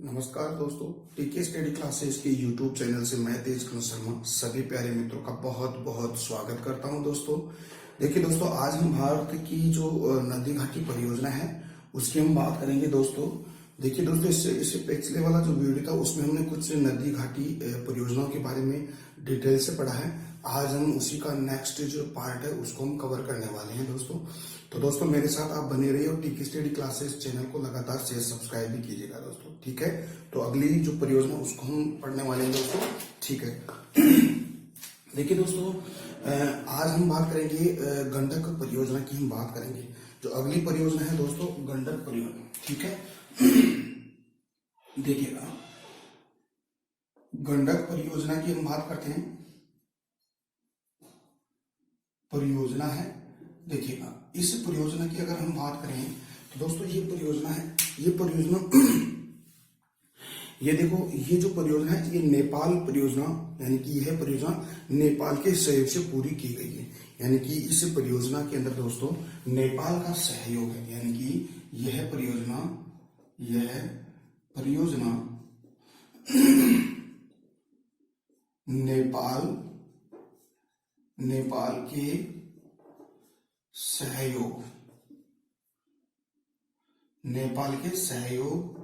नमस्कार दोस्तों, टीके स्टडी क्लासेस के यूट्यूब चैनल से मैं तेजकन शर्मा सभी प्यारे मित्रों का बहुत बहुत स्वागत करता हूं। दोस्तों देखिए दोस्तों, आज हम भारत की जो नदी घाटी परियोजना है उसकी हम बात करेंगे। दोस्तों देखिए दोस्तों, इससे पिछले वाला जो वीडियो था उसमें हमने कुछ नदी घाटी परियोजनाओं के बारे में डिटेल से पढ़ा है। आज हम उसी का नेक्स्ट जो पार्ट है उसको हम कवर करने वाले हैं दोस्तों। तो दोस्तों मेरे साथ आप बने रहिए और टीके स्टडी क्लासेस चैनल को लगातार शेयर सब्सक्राइब भी कीजिएगा दोस्तों, ठीक है। तो अगली जो परियोजना उसको हम पढ़ने वाले हैं दोस्तों, ठीक है। देखिए दोस्तों, आज हम बात करेंगे गंडक परियोजना की हम बात करेंगे। जो अगली परियोजना है दोस्तों गंडक परियोजना, ठीक है। देखिएगा, गंडक परियोजना की हम बात करते हैं। परियोजना है, देखिएगा इस परियोजना की अगर हम बात करें तो दोस्तों ये परियोजना है, ये परियोजना ये देखो, ये जो परियोजना है ये नेपाल परियोजना, यानी कि यह परियोजना नेपाल के सहयोग से पूरी की गई है। यानी कि इस परियोजना के अंदर दोस्तों नेपाल का सहयोग है। यानी कि यह परियोजना नेपाल के सहयोग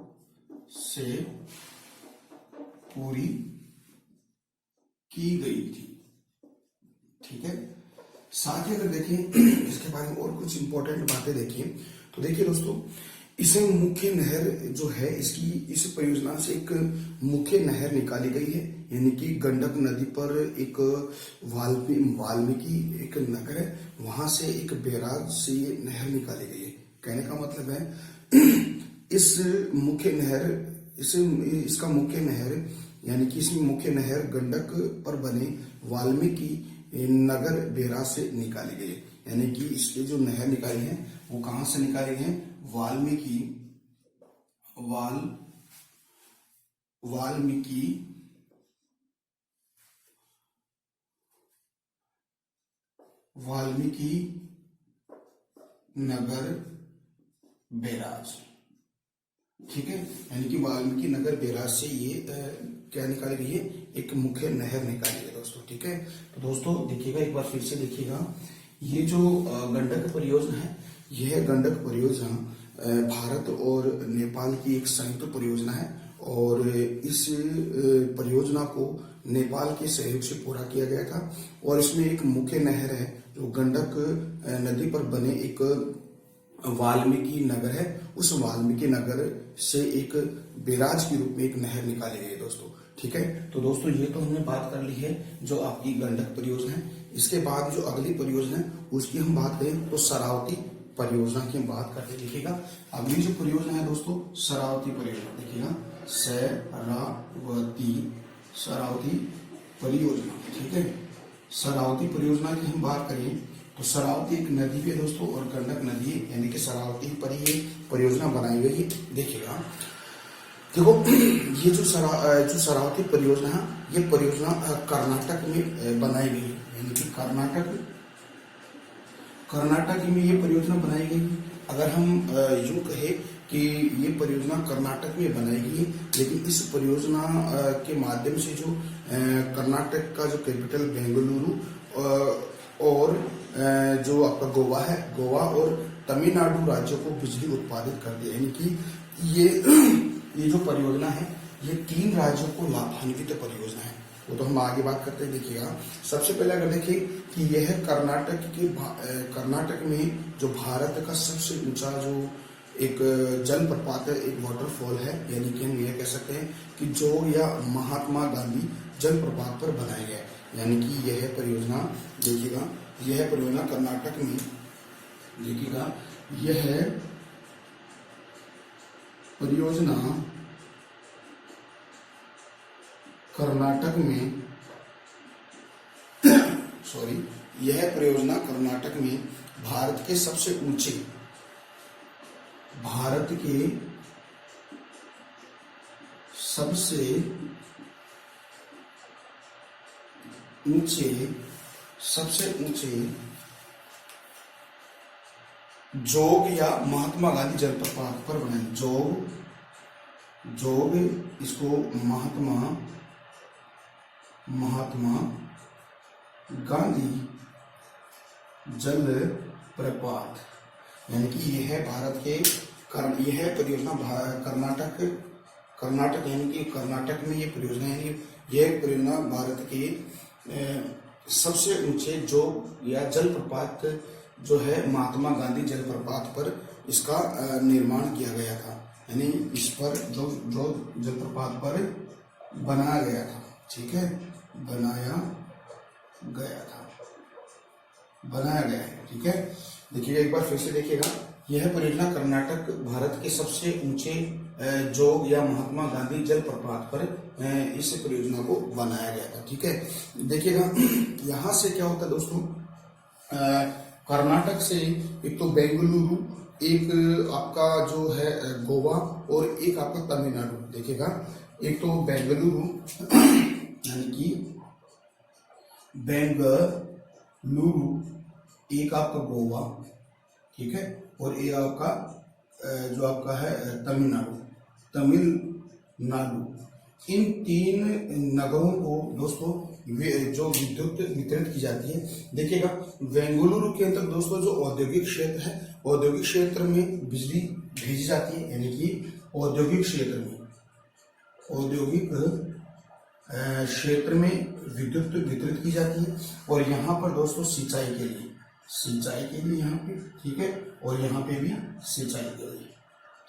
से पूरी की गई थी, ठीक है। साथ ही अगर देखें इसके बारे में और कुछ इंपॉर्टेंट बातें देखिए तो देखिए दोस्तों, इसे मुख्य नहर जो है इसकी, इस परियोजना से एक मुख्य नहर निकाली गई है। यानी कि गंडक नदी पर एक वाल्मीकि एक नगर है, वहां से एक बैराज से ये नहर निकाली गई है। कहने का मतलब है इसका मुख्य नहर यानी कि इसमें मुख्य नहर गंडक पर बने वाल्मीकि नगर बैराज से निकाली गई है। यानी कि इसके जो नहर निकाली है वो कहां से निकाली है? वाल्मीकि नगर बैराज, ठीक है। यानी कि वाल्मीकि नगर बैराज से ये क्या निकाली गई है? एक मुख्य नहर निकाली है दोस्तों, ठीक है। तो दोस्तों देखिएगा, एक बार फिर से देखिएगा, ये जो गंडक परियोजना है, यह गंडक परियोजना भारत और नेपाल की एक संयुक्त परियोजना है। और इस परियोजना को नेपाल के सहयोग से पूरा किया गया था। और इसमें एक मुख्य नहर है जो गंडक नदी पर बने एक वाल्मीकि नगर है, उस वाल्मीकि नगर से एक बैराज के रूप में एक नहर निकाली गई है दोस्तों, ठीक है। तो दोस्तों ये तो हमने बात कर ली है जो आपकी गंडक परियोजना है। इसके बाद जो अगली परियोजना है उसकी हम बात करें तो शरावती परियोजना की हम बात करते हैं। देखिएगा, अगली जो परियोजना है दोस्तों शरावती परियोजना, देखिएगा शरावती परियोजना, ठीक है। शरावती परियोजना की हम बात करें तो शरावती एक नदी भी है दोस्तों और गंडक नदी है, यानी कि शरावती पर ये परियोजना बनाई गई है। देखिएगा, देखो ये जो शरावती परियोजना है, ये परियोजना कर्नाटक में बनाई गई है। यानी कि कर्नाटक में ये परियोजना बनाई गई है। अगर हम यूं कहें कि ये परियोजना कर्नाटक में बनाई गई है, लेकिन इस परियोजना के माध्यम से जो कर्नाटक का जो कैपिटल बेंगलुरु और जो आपका गोवा है, गोवा और तमिलनाडु राज्यों को बिजली उत्पादित कर दिया। यानी कि ये जो परियोजना है ये 3 राज्यों को लाभान्वित परियोजना है। वो तो हम आगे बात करते हैं। देखिएगा, सबसे पहले अगर देखें कि यह कर्नाटक में जो भारत का सबसे ऊंचा जो एक जलप्रपात है, एक वाटरफॉल है। यानी कि हम यह कह सकते हैं कि जोग या महात्मा गांधी जलप्रपात पर बनाया गया है। यानी कि यह परियोजना, देखिएगा यह परियोजना कर्नाटक में, देखिएगा यह परियोजना कर्नाटक में यह परियोजना कर्नाटक में भारत के सबसे ऊंचे जोग या महात्मा गांधी जलप्रपात पर बनाई, जोग जोग, इसको महात्मा गांधी जल प्रपात, यानी कि यह है भारत के यह परियोजना कर्नाटक यानी कि कर्नाटक में ये परियोजना, यानी यह परियोजना भारत के सबसे ऊंचे जोग या जलप्रपात जो है महात्मा गांधी जलप्रपात पर इसका निर्माण किया गया था, यानी इस पर जो जलप्रपात पर बनाया गया था, ठीक है, बनाया गया है, ठीक है। देखिए एक बार फिर से देखिएगा, यह परियोजना कर्नाटक भारत के सबसे ऊंचे जोग या महात्मा गांधी जलप्रपात पर इस परियोजना को बनाया गया था, ठीक है। देखिएगा यहाँ से क्या होता है दोस्तों, कर्नाटक से एक तो बेंगलुरु, एक आपका जो है गोवा और एक आपका तमिलनाडु। देखिएगा एक तो बेंगलुरु यानी कि बेंगलुरु, एक आपका गोवा, ठीक है, और एक आपका जो आपका है तमिलनाडु। इन 3 नगरों को दोस्तों जो विद्युत वितरित की जाती है। देखिएगा बेंगलुरु के अंदर दोस्तों जो औद्योगिक क्षेत्र है, औद्योगिक क्षेत्र में बिजली भेजी जाती है, यानी कि औद्योगिक क्षेत्र में विद्युत वितरित की जाती है। और यहाँ पर दोस्तों सिंचाई के लिए यहाँ पे, ठीक है, और यहाँ पे भी सिंचाई के लिए,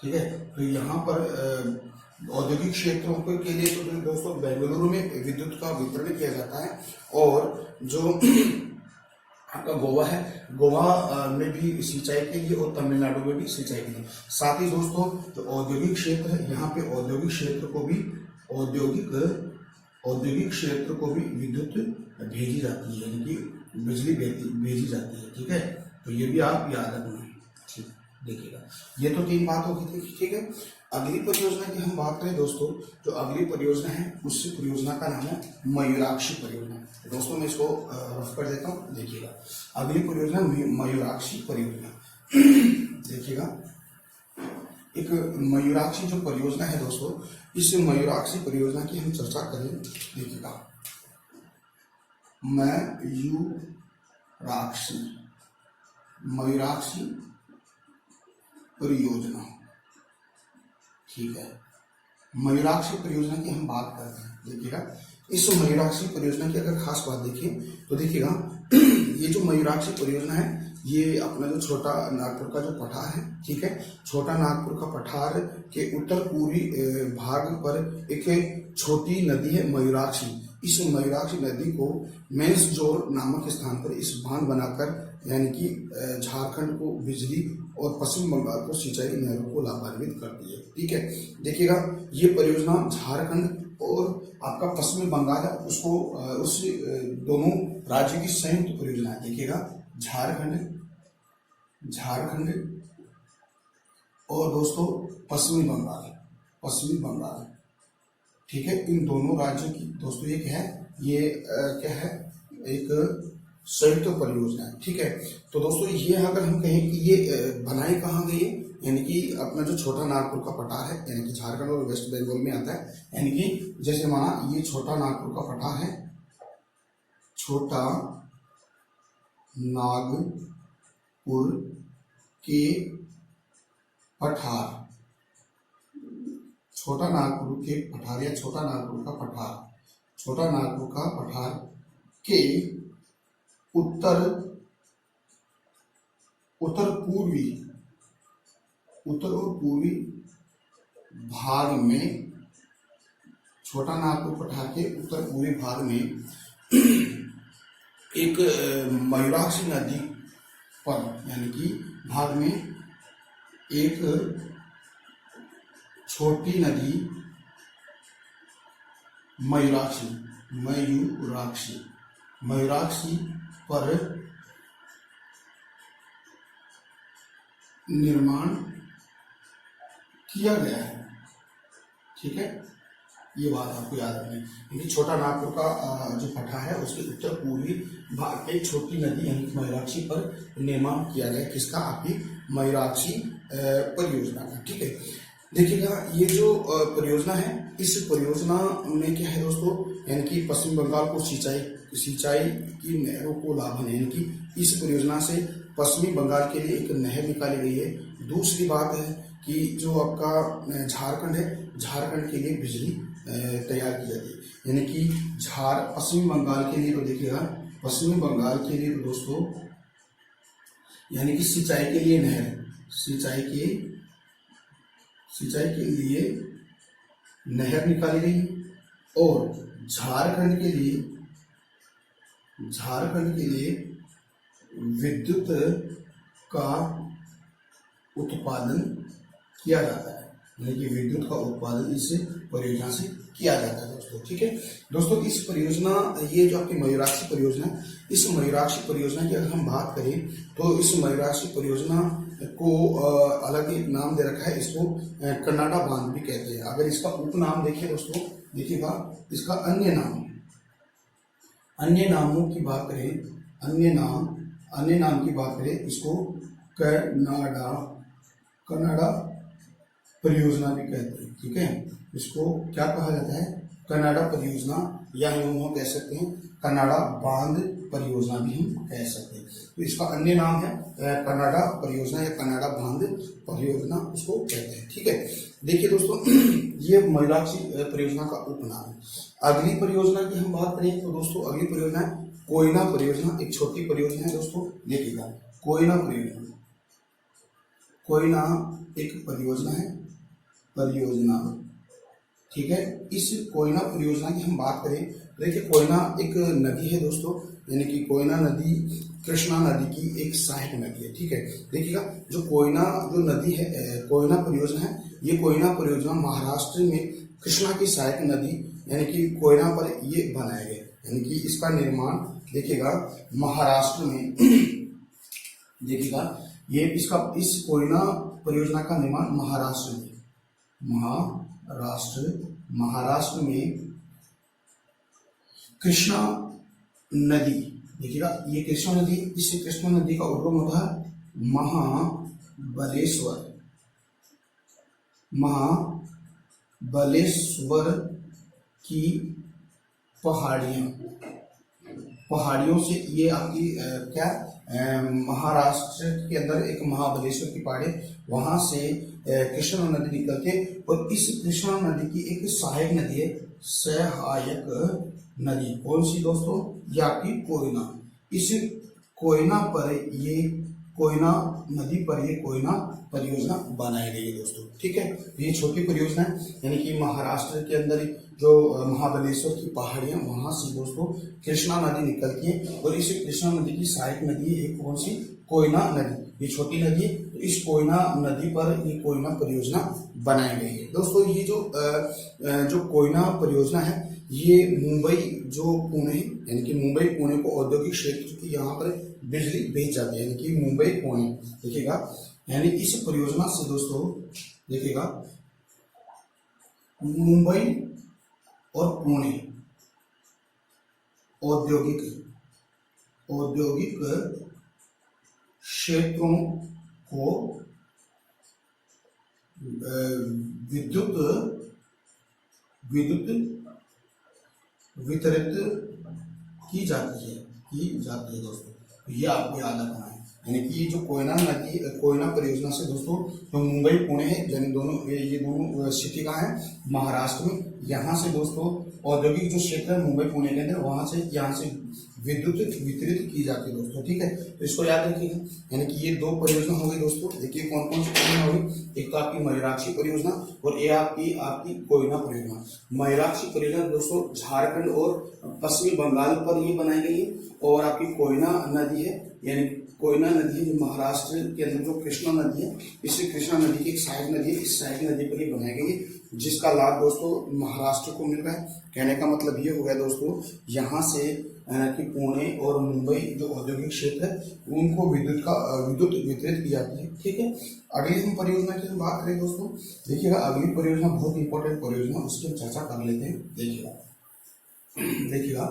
ठीक है। तो यहाँ पर औद्योगिक क्षेत्रों के लिए तो दोस्तों बेंगलुरु में विद्युत का वितरण किया जाता है, और जो आपका गोवा है, गोवा में भी सिंचाई के लिए और तमिलनाडु में भी सिंचाई के लिए। साथ ही दोस्तों जो औद्योगिक क्षेत्र है, यहाँ पे औद्योगिक क्षेत्र को भी विद्युत भेजी जाती है, यानी कि बिजली भेजी जाती है, ठीक है। तो ये भी आप याद रखना, ठीक। देखिएगा ये तो 3 बात होगी थी, ठीक है। अगली परियोजना की हम बात करें दोस्तों, जो अगली परियोजना है उस परियोजना का नाम है मयूराक्षी परियोजना। दोस्तों मैं इसको रफ कर देता हूँ। देखिएगा अगली परियोजना मयूराक्षी परियोजना। देखिएगा एक मयूराक्षी जो परियोजना है दोस्तों, इस मयूराक्षी परियोजना की हम चर्चा करें। देखिएगा मयूराक्षी परियोजना, ठीक है। मयूराक्षी परियोजना की हम बात करते हैं। देखिएगा इस मयूराक्षी परियोजना की अगर खास बात देखें तो देखिएगा ये जो मयूराक्षी परियोजना है, ये अपना जो छोटा नागपुर का जो पठार है, ठीक है, छोटा नागपुर का पठार के उत्तर पूर्वी भाग पर एक छोटी नदी है मयूराक्षी। इस मयूराक्षी नदी को मेंसजोर नामक स्थान पर इस बांध बनाकर, यानी कि झारखंड को बिजली और पश्चिम बंगाल को सिंचाई नहरों को लाभान्वित करती है, ठीक है। देखिएगा ये परियोजना झारखंड और आपका पश्चिमी बंगाल है, उसको उस दोनों राज्य की संयुक्त परियोजना है। देखिएगा झारखंड और दोस्तों पश्चिमी बंगाल, ठीक है, इन दोनों राज्यों की दोस्तों ये क्या है, एक संयुक्त परियोजना है, ठीक है। तो दोस्तों ये अगर हम कहें कि ये बनाई कहाँ गई है, यानी कि अपना जो छोटा नागपुर का पठार है, यानी कि झारखंड और वेस्ट बंगाल में आता है, यानी कि जैसे माना ये छोटा नागपुर का पठार है, छोटा नागपुर के पठार, छोटा नागपुर के पठार या छोटा नागपुर का पठार के उत्तर और पूर्वी भाग में, छोटा नागपुर पठार के उत्तर पूर्वी भाग में एक मयूराक्षी नदी पर, यानी कि भाग में एक छोटी नदी मयूराक्षी पर निर्माण किया गया है, ठीक है। ये बात आपको याद रखनी है, क्योंकि छोटा नागपुर का जो पठार है उसके उत्तर पूर्वी भाग एक छोटी नदी यानी मयूराक्षी पर निर्माण किया गया, किसका, आपकी मयूराक्षी परियोजना का, ठीक है। देखिएगा ये जो परियोजना है, इस परियोजना में क्या है दोस्तों, यानी कि पश्चिम बंगाल को सिंचाई सिंचाई की नहरों को लाभ है, यानी कि इस परियोजना से पश्चिमी बंगाल के लिए एक नहर निकाली गई है। दूसरी बात है कि जो आपका झारखंड है, झारखंड के लिए बिजली तैयार की जाती है, यानी कि पश्चिमी बंगाल के लिए तो देखिएगा, पश्चिमी बंगाल के लिए तो दोस्तों यानी कि सिंचाई के लिए नहर, सिंचाई के लिए नहर निकाली गई है, और झारखंड के लिए विद्युत का उत्पादन किया जाता है, यानी कि विद्युत का उत्पादन इस परियोजना से किया जाता है दोस्तों। ठीक है दोस्तों, इस परियोजना, ये जो आपकी मयूराक्षी परियोजना है, इस मयूराक्षी परियोजना की अगर हम बात करें तो इस मयूराक्षी परियोजना को अलग एक नाम दे रखा है, इसको कन्नाडा बांध भी कहते हैं। अगर इसका उपनाम देखिए दोस्तों, देखिएगा इसका अन्य नामों की बात करें, अन्य नाम की बात करें, इसको कन्नाडा परियोजना भी कहते हैं। ठीक है, इसको क्या कहा जाता है, कन्नाडा परियोजना, या हम कह सकते हैं कन्नाडा बांध परियोजना भी हम कह सकते हैं। तो इसका अन्य नाम है कन्नाडा परियोजना या कन्नाडा बांध परियोजना उसको कहते हैं। ठीक है, देखिए दोस्तों ये मयूराक्षी परियोजना का उपनाम है। अगली परियोजना की हम बात करें तो दोस्तों अगली परियोजना है कोयना परियोजना, एक छोटी परियोजना है दोस्तों। देखिएगा कोयना एक परियोजना है, ठीक है। इस कोयना परियोजना की हम बात करें, देखिए कोयना एक नदी है दोस्तों, यानी कि कोयना नदी कृष्णा नदी की एक सहायक नदी है। ठीक है, देखिएगा जो नदी है, कोयना परियोजना है, ये कोयना परियोजना महाराष्ट्र में कृष्णा की सहायक नदी यानी कि कोयना पर ये बनाया गया, यानी कि इसका निर्माण देखिएगा महाराष्ट्र में देखिएगा ये इस कोयना परियोजना का निर्माण महाराष्ट्र में कृष्णा नदी, देखिएगा ये कृष्णा नदी, इस कृष्णा नदी का उद्गम होता है महाबलेश्वर की पहाड़ियों से ये आपकी महाराष्ट्र के अंदर एक महाबलेश्वर की पहाड़ी, वहां से कृष्णा नदी निकल के, और इस कृष्णा नदी की एक सहायक नदी कौन सी दोस्तों, ये आपकी कोयना। इस कोयना नदी पर ये कोयना परियोजना बनाई गई है दोस्तों। ठीक है, ये छोटी परियोजना है, यानी कि महाराष्ट्र के अंदर जो महाबलेश्वर की पहाड़ियां, वहां से दोस्तों कृष्णा नदी निकलती है, और इस कृष्णा नदी की सहायक नदी है कौन सी, कोयना नदी। ये छोटी नदी है, तो इस कोयना नदी पर ये कोयना परियोजना बनाई गई है दोस्तों। ये जो कोयना परियोजना है, ये मुंबई जो पुणे, यानी कि मुंबई पुणे को औद्योगिक क्षेत्र की यहाँ पर बिजली भेज जाती है, यानी कि मुंबई पुणे, देखिएगा, यानी इस परियोजना से दोस्तों देखिएगा मुंबई और पुणे औद्योगिक क्षेत्रों को विद्युत वितरित की जाती है दोस्तों। ये आपको याद रखना है, यानी कि जो कोयना परियोजना से दोस्तों जो मुंबई पुणे है, यानी ये दोनों सिटी कहाँ है, महाराष्ट्र में। यहाँ से दोस्तों औद्योगिक जो क्षेत्र है मुंबई पुणे के अंदर, वहां से यहाँ से विद्युत वितरित की जाती है दोस्तों। ठीक है, तो इसको याद रखिएगा, यानी कि ये दो परियोजना हो गई दोस्तों। देखिए कौन कौन सी परियोजना होगी, एक तो आपकी मयूराक्षी परियोजना और ये आपकी कोयना परियोजना। मयूराक्षी परियोजना दोस्तों झारखंड और पश्चिमी बंगाल पर ये बनाई गई है, और आपकी कोयना नदी है, यानी कोयना नदी जो महाराष्ट्र के अंदर जो कृष्णा नदी है, इस कृष्णा नदी की एक सहायक नदी है, इस सहायक नदी पर ये बनाई गई है, जिसका लाभ दोस्तों महाराष्ट्र को मिल रहा है। कहने का मतलब ये हो गया दोस्तों, यहाँ से कि पुणे और मुंबई जो औद्योगिक क्षेत्र है उनको विद्युत वितरित की जाती है। ठीक है, अगली हम परियोजना की बात करें दोस्तों, देखिएगा अगली परियोजना बहुत इंपॉर्टेंट परियोजना, उसकी हम चर्चा कर लेते हैं। देखिएगा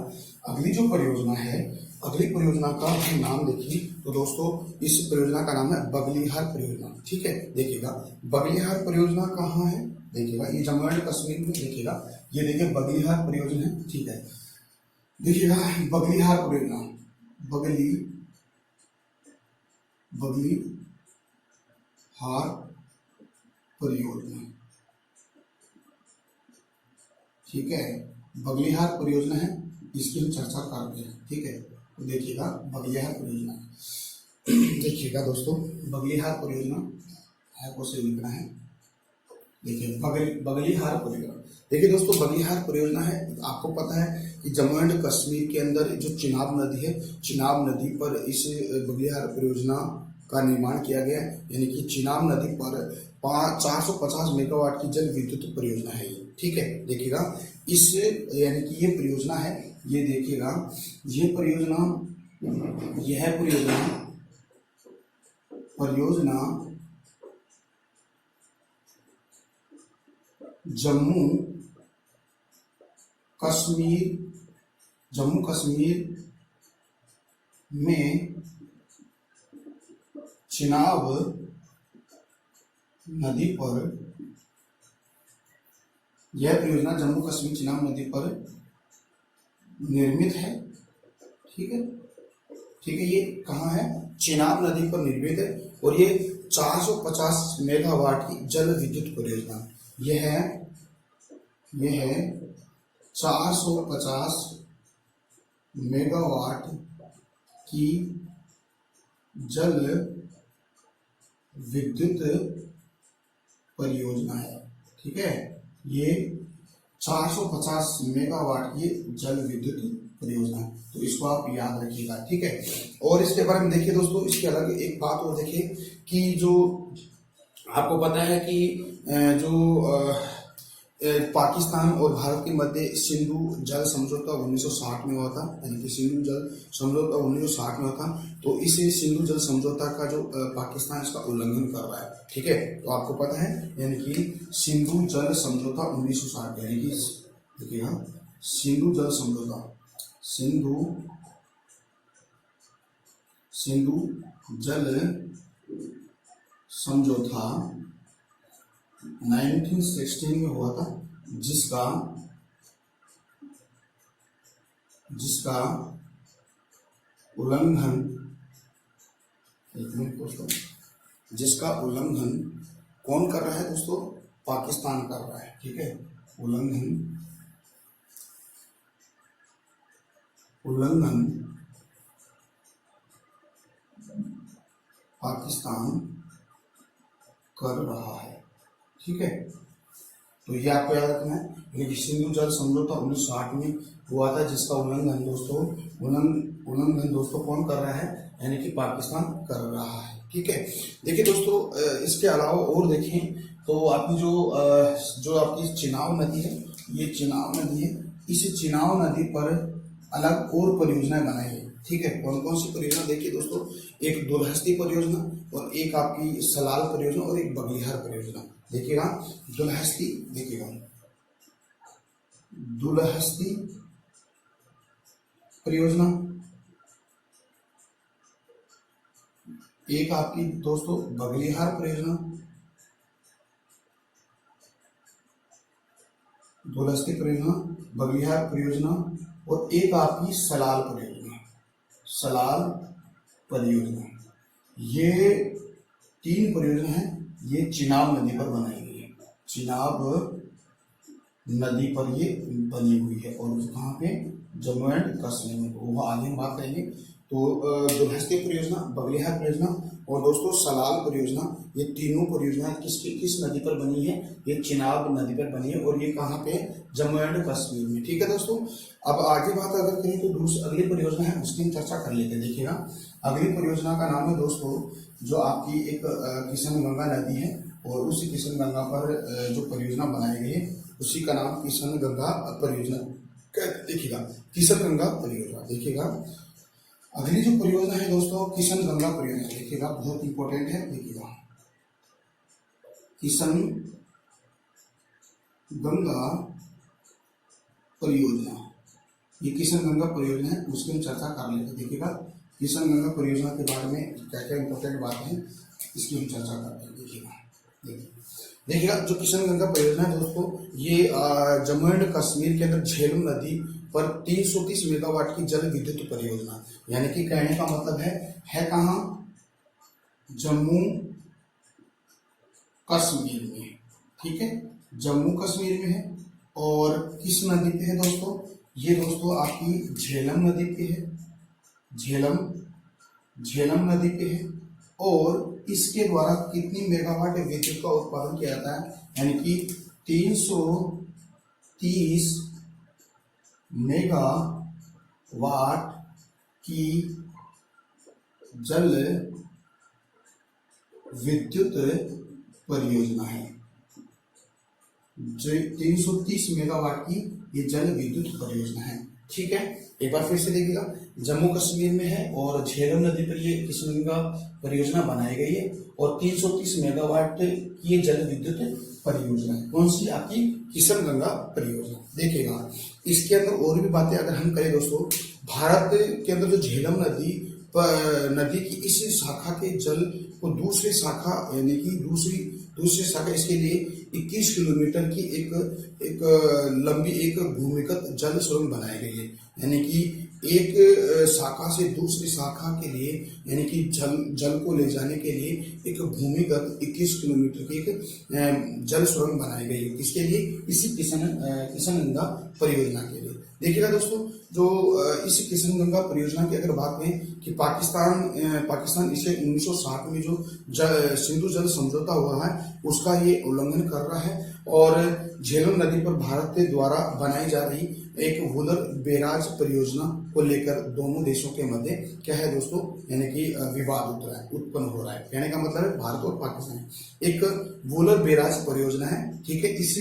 अगली जो परियोजना है अगली परियोजना का हम नाम देखिए तो दोस्तों इस परियोजना का नाम है बगलिहार परियोजना। ठीक है, देखिएगा बगलिहार परियोजना कहाँ है, देखिएगा ये जम्मू एंड कश्मीर में, देखिएगा ये देखिए बगलिहार परियोजना है। ठीक है, देखिएगा बगलिहार परियोजना, बगलिहार परियोजना। ठीक है, बगलिहार परियोजना है, इसकी हम चर्चा करते हैं। ठीक है, तो देखिएगा बगलिहार परियोजना देखिएगा दोस्तों बगलिहार परियोजना है को से लिखना है। देखिए बगलिहार परियोजना, देखिए दोस्तों बगलिहार परियोजना है, आपको पता है कि जम्मू एंड कश्मीर के अंदर जो चिनाब नदी है, चिनाब नदी पर इस बगलिहार परियोजना का निर्माण किया गया है। यानी कि चिनाब नदी पर 450 मेगावाट की जल विद्युत परियोजना है ये। ठीक है, देखिएगा इस यानी कि ये परियोजना है, ये देखिएगा ये परियोजना, यह परियोजना जम्मू कश्मीर में चिनाब नदी पर, यह परियोजना जम्मू कश्मीर चिनाब नदी पर निर्मित है। ठीक है, ये कहाँ है, चिनाब नदी पर निर्मित है और ये 450 मेगावाट की जल विद्युत परियोजना, यह है 450 मेगावाट की जल विद्युत परियोजना है। ठीक है, ये 450 मेगावाट की जल विद्युत परियोजना है, तो इसको आप याद रखिएगा। ठीक है, और इसके बारे में देखिए दोस्तों, इसके अलग एक बात और देखिए कि जो आपको पता है कि जो पाकिस्तान और भारत के मध्य सिंधु जल समझौता 1960 में हुआ था, यानी कि सिंधु जल समझौता 1960 में हुआ था। तो इस सिंधु जल समझौता का जो पाकिस्तान इसका उल्लंघन कर रहा है। ठीक है, तो आपको पता है यानी कि सिंधु जल समझौता 1960, यानी कि देखिएगा सिंधु जल समझौता, सिंधु जल समझौता 1916 में हुआ था, जिसका उल्लंघन, जिसका उल्लंघन कौन कर रहा है दोस्तों, पाकिस्तान कर रहा है। ठीक है, उल्लंघन पाकिस्तान कर रहा है। ठीक है, तो ये आपको याद रखना है। लेकिन सिंधु जल समझौता 1960 में हुआ था, जिसका उल्लंघन दोस्तों कौन कर रहा है, यानी कि पाकिस्तान कर रहा है। ठीक है, देखिए दोस्तों इसके अलावा और देखें तो आपकी जो आपकी चिनाब नदी है, ये चिनाब नदी है, इस चिनाब नदी पर अलग और परियोजनाएं बनाई है। ठीक है, कौन कौन सी परियोजना, देखिए दोस्तों एक दुलहस्ती परियोजना और एक आपकी सलाल परियोजना और एक बगलिहार परियोजना। देखिएगा दुलहस्ती, देखिएगा दुलहस्ती परियोजना, एक आपकी दोस्तों बगलिहार परियोजना, दुलहस्ती परियोजना, बगलिहार परियोजना और एक आपकी सलाल परियोजना। ये 3 परियोजना है, ये चिनाब नदी पर बनाई गई है, चिनाब नदी पर ये बनी हुई है और कहाँ पे, जम्मू एंड कश्मीर में, वो आगे हम बात करेंगे। तो दुलहस्ती परियोजना, बगलिहार परियोजना और दोस्तों सलाल परियोजना, ये तीनों परियोजनाएं किस नदी पर बनी है, ये चिनाब नदी पर बनी है और ये कहाँ पे, जम्मू एंड कश्मीर में। ठीक है दोस्तों, अब आगे बात अगर करें तो अगली परियोजना है उसकी हम चर्चा कर लेते हैं। देखिएगा अगली परियोजना का नाम है दोस्तों, जो आपकी एक किशन गंगा नदी है और उस किशन गंगा पर जो परियोजना बनाई गई है उसी का नाम किशन गंगा परियोजना। देखिएगा किशन गंगा परियोजना, देखिएगा अगली जो परियोजना है दोस्तों किशन गंगा परियोजना, देखिएगा बहुत इंपॉर्टेंट है। देखिएगा किशन गंगा परियोजना, ये किशन गंगा परियोजना है, उसकी हम चर्चा कर लेते हैं। देखिएगा किशन गंगा परियोजना के बारे में क्या क्या इंपॉर्टेंट बातें हैं इसकी हम चर्चा करते हैं। देखिएगा जो किशन गंगा परियोजना है दोस्तों, ये जम्मू एंड कश्मीर के अंदर झेलम नदी पर 330 मेगावाट की जल विद्युत परियोजना, यानी कि कहने का मतलब है कहाँ, जम्मू कश्मीर में, ठीक है, जम्मू कश्मीर में है। और किस नदी पे है दोस्तों, ये दोस्तों आपकी झेलम नदी पे है, झेलम नदी पे है। और इसके द्वारा कितनी मेगावाट विद्युत का उत्पादन किया जाता है, यानी कि 330 मेगावाट की जल विद्युत परियोजना है। जो 330 मेगावाट की ये जल विद्युत परियोजना है, ठीक है। एक बार फिर से देखिएगा, जम्मू कश्मीर में है और झेलम नदी पर ये किशन गंगा परियोजना बनाई गई है और 330 मेगावाट की ये जल विद्युत परियोजना है। कौन सी, आपकी किशन गंगा परियोजना। देखिएगा इसके अंदर और भी बातें अगर हम करें दोस्तों, भारत के अंदर जो झेलम नदी की इस शाखा के जल को दूसरी शाखा, यानी कि दूसरी शाखा, इसके लिए 21 किलोमीटर की एक लंबी एक भूमिगत जल सुरंग बनाई गई है। यानी कि एक शाखा से दूसरी शाखा के लिए, यानी कि जल को ले जाने के लिए एक भूमिगत 21 किलोमीटर की एक जल सुरंग बनाई गई है। किसके लिए, इसी किशन गंगा परियोजना के लिए। देखिएगा दोस्तों, जो इस किशन गंगा परियोजना की अगर बात करें कि पाकिस्तान इसे 1960 में जो सिंधु जल समझौता हुआ है उसका ये उल्लंघन कर रहा है। और झेलम नदी पर भारत के द्वारा बनाई जा रही एक वुलर बैराज परियोजना को लेकर दोनों देशों के मध्य क्या है दोस्तों, यानी कि विवाद उत्पन्न हो रहा है। कहने का मतलब है भारत और पाकिस्तान एक वुलर बैराज परियोजना है, ठीक है, इस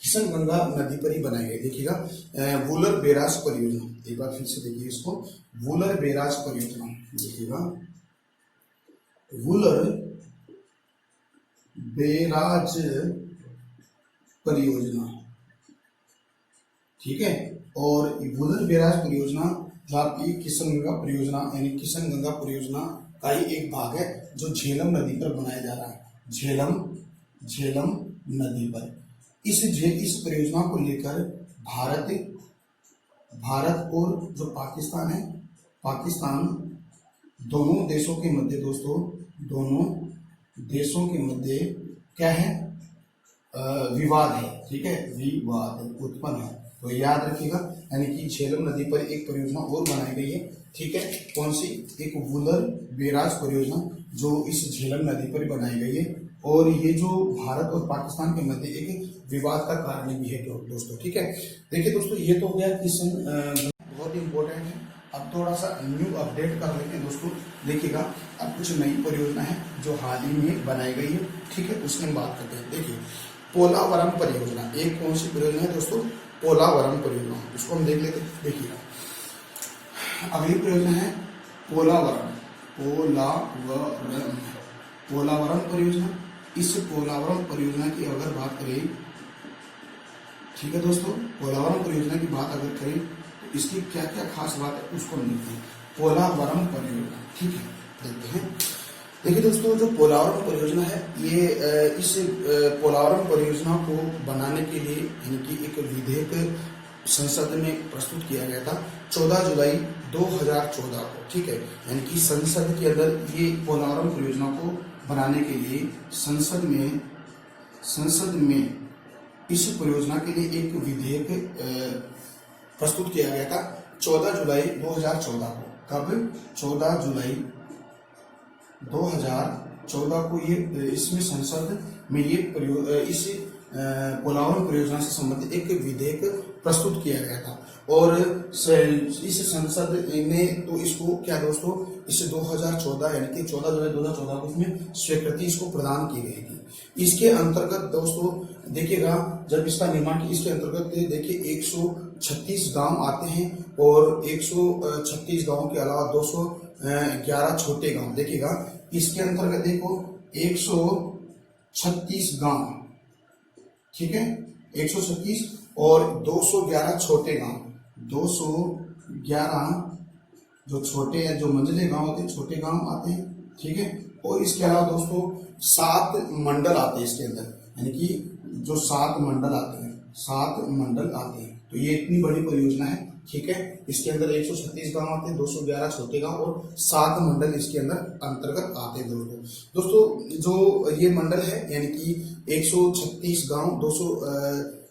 किशन गंगा नदी पर ही बनाई गई। देखिएगा वुलर बैराज परियोजना, एक बार फिर से देखिए इसको, वुलर बैराज परियोजना। देखिएगा वुलर बैराज परियोजना, ठीक है। और वुलर बैराज परियोजना जो आपकी किशन गंगा परियोजना, यानी किशन गंगा परियोजना का ही एक भाग है जो झेलम नदी पर बनाया जा रहा है। झेलम नदी पर इस परियोजना को लेकर भारत और जो पाकिस्तान है, पाकिस्तान, दोनों देशों के मध्य दोस्तों, दोनों देशों के मध्य क्या है, विवाद है, ठीक है, विवाद उत्पन्न है। तो याद रखिएगा, यानी कि झेलम नदी पर एक परियोजना और बनाई गई है, ठीक है, कौन सी, एक वुलर बैराज परियोजना जो इस झेलम नदी पर बनाई गई है। और ये जो भारत और पाकिस्तान के मध्य एक विवाद का कारण भी है दोस्तों, ठीक है। देखिए दोस्तों, ये तो हो गया किशन, बहुत इंपॉर्टेंट है। अब थोड़ा सा न्यू अपडेट कर लेते हैं दोस्तों। देखिएगा अब कुछ नई परियोजना है जो हाल ही में बनाई गई है, ठीक है, उसकी हम बात करते हैं। देखिए पोलावरम परियोजना, एक कौन सी परियोजना है दोस्तों, पोलावरम परियोजना, इसको हम देख लेते हैं। देखिएगा अगली परियोजना है पोलावरम परियोजना। इस पोलावरम परियोजना की अगर बात करें, ठीक है दोस्तों, पोलावरम परियोजना की बात अगर करें तो इसकी क्या क्या खास बात है उसको हम देखते हैं। पोलावरम परियोजना, ठीक है, देखते हैं। देखिए दोस्तों, जो पोलावरम परियोजना है, ये इस पोलावरम परियोजना को बनाने के लिए, यानी कि एक विधेयक संसद में प्रस्तुत किया गया था 14 जुलाई 2014 को, ठीक है, यानी कि संसद के अंदर ये पोलावरम परियोजना को बनाने के लिए संसद में इस परियोजना के लिए एक विधेयक प्रस्तुत किया गया था 14 जुलाई 2014 को। कब, 14 जुलाई 2014 को ये इसमें संसद में ये इस पोलावरम परियोजना से संबंधित एक विधेयक प्रस्तुत किया गया था। और इस संसद ने तो इसको क्या दोस्तों, इस 2014 यानी कि 14 जुलाई 2014 को इसमें स्वीकृति इसको प्रदान की गई थी। इसके अंतर्गत दोस्तों देखिएगा, जब इसका निर्माण किया, इसके अंतर्गत देखिए 136 गांव आते हैं और 136 गांवों के अलावा 211 छोटे गांव। देखिएगा इसके अंतर्गत देखो 136 गांव, ठीक है, 136 और 211 छोटे गांव, 211 11 जो छोटे हैं, जो मंझले गांव होते हैं, छोटे गांव आते हैं, ठीक है। और इसके अलावा दोस्तों 7 मंडल आते हैं इसके अंदर, यानी कि जो 7 मंडल आते हैं, 7 मंडल आते हैं। तो ये इतनी बड़ी परियोजना है, ठीक है। इसके अंदर 136 गांव आते हैं, 211 छोटे गांव और 7 मंडल इसके अंदर अंतर्गत आते हैं दोस्तों। जो ये मंडल है, यानी कि 136 गांव,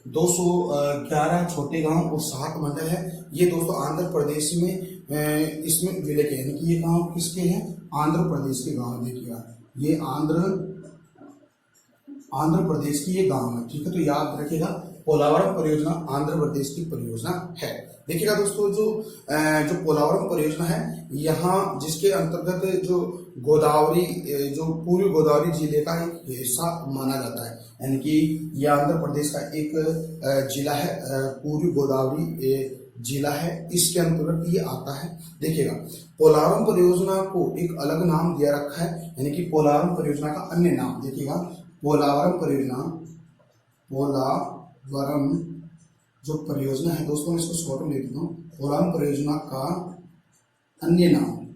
211 छोटे गांव और 7 मंडल है, ये दोस्तों आंध्र प्रदेश में इसमें विलय के, यानी कि ये गांव किसके हैं, आंध्र प्रदेश के गांव। देखिएगा ये आंध्र प्रदेश की ये गांव है, ठीक है। तो याद रखिएगा पोलावरम परियोजना आंध्र प्रदेश की परियोजना है। देखिएगा दोस्तों, जो पोलावरम परियोजना है, यहाँ जिसके अंतर्गत जो गोदावरी, जो पूर्वी गोदावरी जिले का एक हिस्सा माना जाता है, यानी कि यह आंध्र प्रदेश का एक जिला है, पूर्वी गोदावरी जिला है, इसके अंतर्गत ये आता है। देखिएगा पोलावरम परियोजना को एक अलग नाम दिया रखा है, यानी कि पोलावरम परियोजना का अन्य नाम, देखिएगा पोलावरम जो परियोजना है दोस्तों, मैं इसको शॉर्ट में लिख देता हूँ। पोलावरम परियोजना का अन्य नाम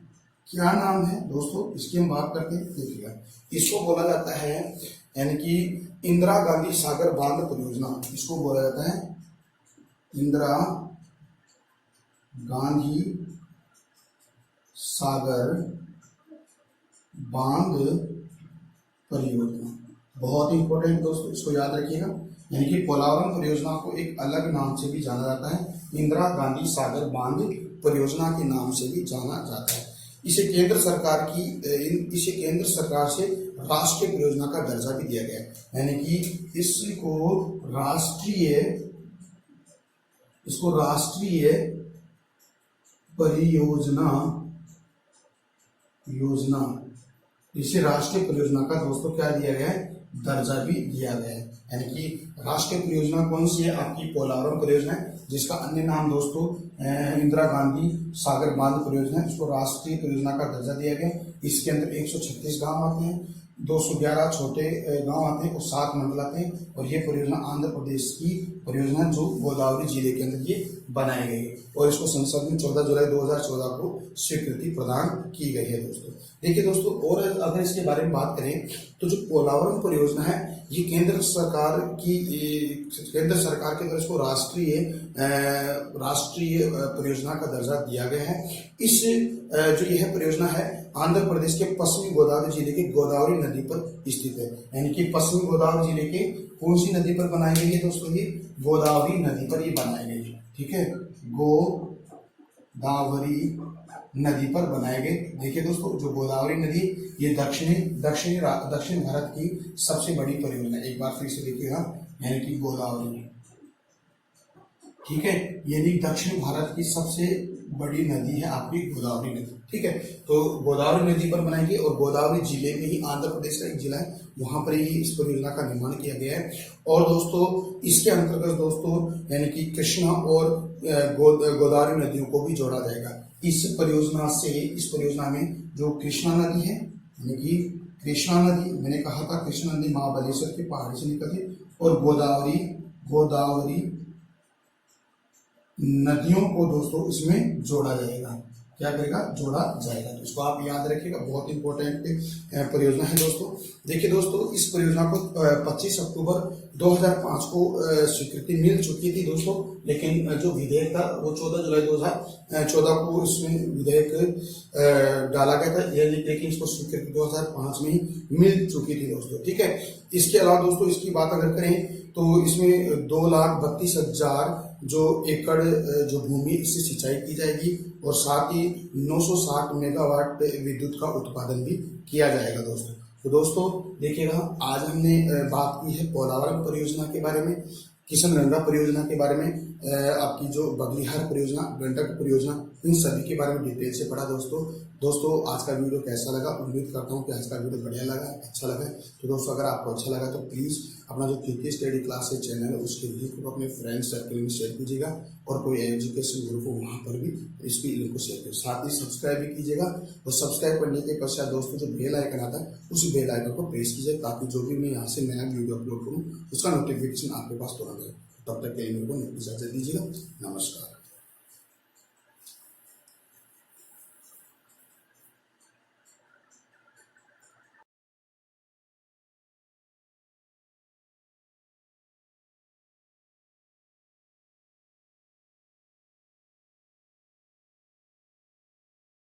क्या नाम है दोस्तों, इसकी हम बात करते हैं। देखिएगा इसको बोला जाता है, यानी कि इंदिरा गांधी सागर बांध परियोजना, इसको बोला जाता है इंदिरा गांधी सागर बांध परियोजना। बहुत इंपॉर्टेंट दोस्तों, इसको याद रखिएगा। यानी कि पोलावरम परियोजना को एक अलग नाम से भी जाना जाता है, इंदिरा गांधी सागर बांध परियोजना के नाम से भी जाना जाता है। इसे केंद्र सरकार से राष्ट्रीय परियोजना का दर्जा भी दिया गया है, यानी कि इसको राष्ट्रीय परियोजना इसे राष्ट्रीय परियोजना का दोस्तों क्या दिया गया है, दर्जा भी दिया गया है। यानी कि राष्ट्रीय परियोजना कौन सी है, आपकी पोलावरम परियोजना है, जिसका अन्य नाम दोस्तों इंदिरा गांधी सागर बांध परियोजना है। इसको राष्ट्रीय परियोजना का दर्जा दिया गया। इसके अंदर 136 गांव आते हैं, 211 छोटे गांव आते हैं और 7 मंडल आते हैं। और ये परियोजना आंध्र प्रदेश की परियोजना जो गोदावरी जिले के अंदर ये बनाई गई है और इसको संसद में 14 जुलाई 2014 को स्वीकृति प्रदान की गई है दोस्तों। देखिए दोस्तों, और अगर इसके बारे में बात करें तो जो पोलावरम परियोजना है, ये केंद्र सरकार के द्वारा इसको राष्ट्रीय परियोजना का दर्जा दिया गया है। इस जो यह परियोजना है आंध्र प्रदेश के पश्चिमी गोदावरी जिले के गोदावरी नदी पर स्थित है, यानी कि पश्चिमी गोदावरी जिले के कौन सी नदी पर बनाई गई है दोस्तों, ये गोदावरी नदी पर ये बनाई गई है, ठीक है, गोदावरी नदी पर बनाए गए। देखिए दोस्तों, जो गोदावरी नदी ये दक्षिण भारत की सबसे बड़ी परियोजना है। एक बार फिर से देखिएगा, यानी कि गोदावरी, ठीक है, यानी दक्षिण भारत की सबसे बड़ी नदी है आपकी गोदावरी नदी, ठीक है। तो गोदावरी नदी पर बनाई गई और गोदावरी जिले में ही आंध्र प्रदेश का एक जिला है, वहां पर ही इस परियोजना का निर्माण किया गया है। और दोस्तों इसके अंतर्गत दोस्तों यानी कि कृष्णा और गोदावरी नदियों को भी जोड़ा जाएगा। इस परियोजना में जो कृष्णा नदी है, यानी कि कृष्णा नदी, मैंने कहा था कृष्णा नदी महाबलेश्वर की पहाड़ी से निकलती, और गोदावरी नदियों को दोस्तों इसमें जोड़ा जाएगा। क्या करेगा, जोड़ा जाएगा। तो इसको आप याद रखिएगा, बहुत इंपॉर्टेंट परियोजना है दोस्तों। देखिए दोस्तों, इस परियोजना को 25 अक्टूबर 2005 को स्वीकृति मिल चुकी थी दोस्तों, लेकिन जो विधेयक था वो 14 जुलाई 2014 को इसमें विधेयक डाला गया था, लेकिन इसको स्वीकृति 2005 में ही मिल चुकी थी दोस्तों, ठीक है। इसके अलावा दोस्तों इसकी बात अगर करें तो इसमें 2,32,000 जो एकड़ जो भूमि इससे सिंचाई की जाएगी और साथ ही 960 मेगावाट विद्युत का उत्पादन भी किया जाएगा दोस्तों। तो दोस्तों देखिएगा, आज हमने बात की है पोलावरम परियोजना के बारे में, किशनगंगा परियोजना के बारे में, आपकी जो बगलिहार परियोजना, गंडक परियोजना, इन सभी के बारे में डिटेल से पढ़ा दोस्तों। आज का वीडियो कैसा लगा, उम्मीद करता हूँ कि आज का वीडियो बढ़िया लगा, अच्छा लगा। तो दोस्तों अगर आपको अच्छा लगा तो प्लीज़ अपना जो कीर्ति स्टडी क्लास है चैनल है उसके लिंक को अपने फ्रेंड्स सर्कल में शेयर कीजिएगा, और कोई एजुकेशन ग्रुप हो वहाँ पर भी इसकी लिंक को शेयर कीजिए। साथ ही सब्सक्राइब भी कीजिएगा, और सब्सक्राइब करने के पश्चात दोस्तों जो बेल आइकन आता है उस बेल आइकन को प्रेस कीजिए, ताकि जो भी मैं यहाँ से नया वीडियो अपलोड करूँ उसका नोटिफिकेशन आपके पास तुरंत आए। तब तक के लिए मेरे को इजाजत दीजिएगा। नमस्कार।